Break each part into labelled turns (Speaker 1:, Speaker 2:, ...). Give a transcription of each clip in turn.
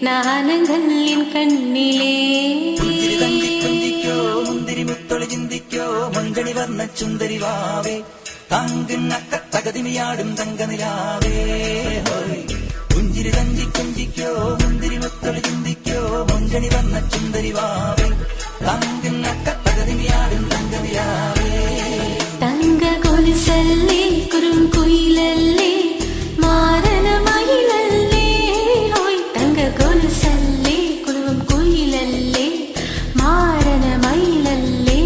Speaker 1: நாணங்கள் என் கண்ணிலே
Speaker 2: முந்திரி முத்தொழி சிந்திக்கோ மஞ்சளி வர்ண சுந்தரி வாவே தாங்கு நக்க தகதிமையாடும் தங்க நிலாவே குஞ்சிரி தஞ்சி குஞ்சிக்கோ முந்திரி முத்தொழி சிந்திக்கோ மஞ்சளி வர்ண சுந்தரி வாவே தாங்கு நக்க தகதிமையாடும் தங்க நிலாவே
Speaker 1: தங்க கொலுசல்லே குறும் குயிலல்லே மாரண மயிலல்லே ஹோய் தங்க கொலுசல்லே குறும் குயிலல்லே மாரண மயிலல்லே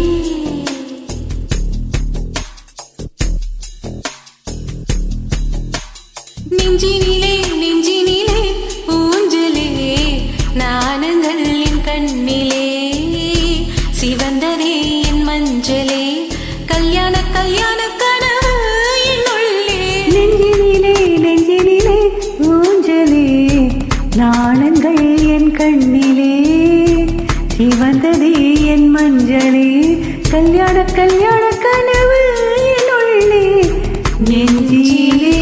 Speaker 1: நெஞ்சினிலே நெஞ்சினிலே ஊஞ்சலே நாணங்கள் என் கண்ணிலே சிவந்தரே என் மஞ்சளே கல்யாண கல்யாண கனவு என் உள்ளே
Speaker 3: நெஞ்சினிலே நெஞ்சினிலே ஊஞ்சலே நாணங்கள் என் கண்ணிலே சிவந்ததே என் மஞ்சளே கல்யாண கல்யாண கனவு என் உள்ளே நெஞ்சிலே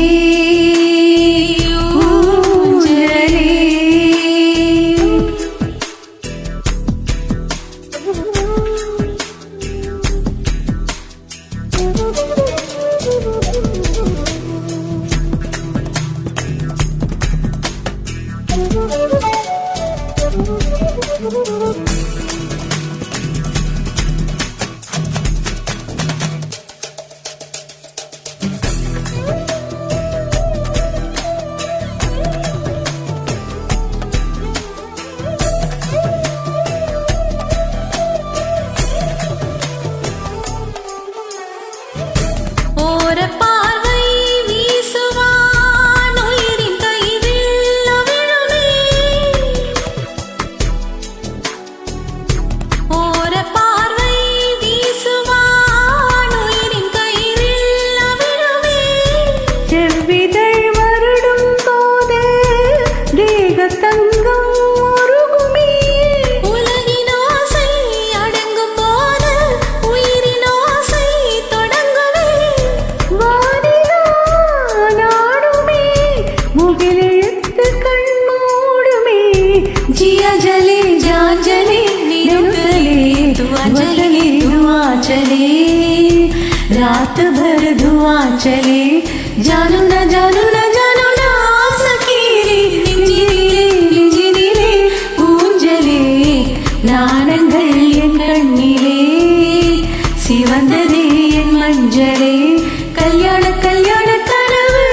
Speaker 1: பார்வை வீசுவான் உயிரின் கைவில் விழுமே ஓர பார்வை வீசுவான் உயிரின் கைவில் விழுமே
Speaker 3: செவ்விதழ் வருடும் போது தேக தங்கம் உருகுமே
Speaker 1: உலகின் ஆசை அடங்கும் போது உயிரின் ஆசை தொடங்குமே
Speaker 3: நாடுமே முகிலெழுத்து கண் மூடுமே
Speaker 1: जिया जले जान जले निरंतले दुआ चले दुआ चले रात भर दुआ चले जानू ना जानू ना जानू ना सकीरे நெஞ்சினிலே நெஞ்சினிலே ஊஞ்சலே நாணங்கள் என் கண்ணிலே சிவந்ததே என் மஞ்சளே கல்யாண கல்யாண கனவு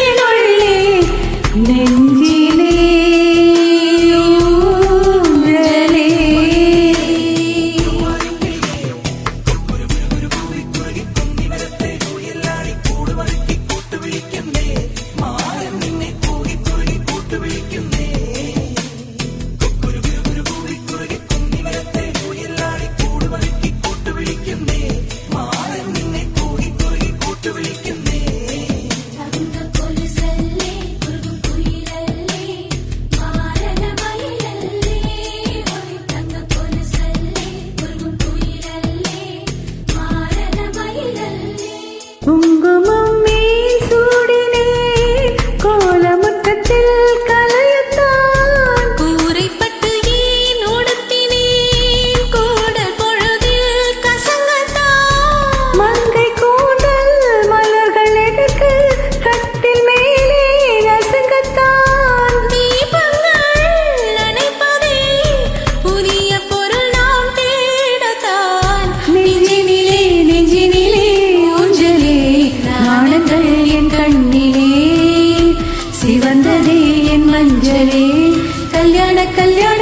Speaker 1: என் உள்ளே நெஞ்சிலே
Speaker 3: குங்குமம் மேல் சூடினே கோலமுற்றத்தில் கலையத்தான்
Speaker 1: கூரைப்பட்டு ஏன் உடுத்தினேன் கூடல் பொழுதில் கசங்கத்தான்
Speaker 3: மங்கை கூந்தல் மலர்கள் எடுக்கு கட்டில் மேலே நசுங்கத்தான்
Speaker 1: தீபங்கள் அணைப்பதே புதிய பொருள் நாம் தேடத்தான் நெஞ்சினிலே நெஞ்சினிலே ஊஞ்சலே நாணங்கள் என் கண்ணிலே சிவந்ததே என் மஞ்சளே கல்யாண கல்யாண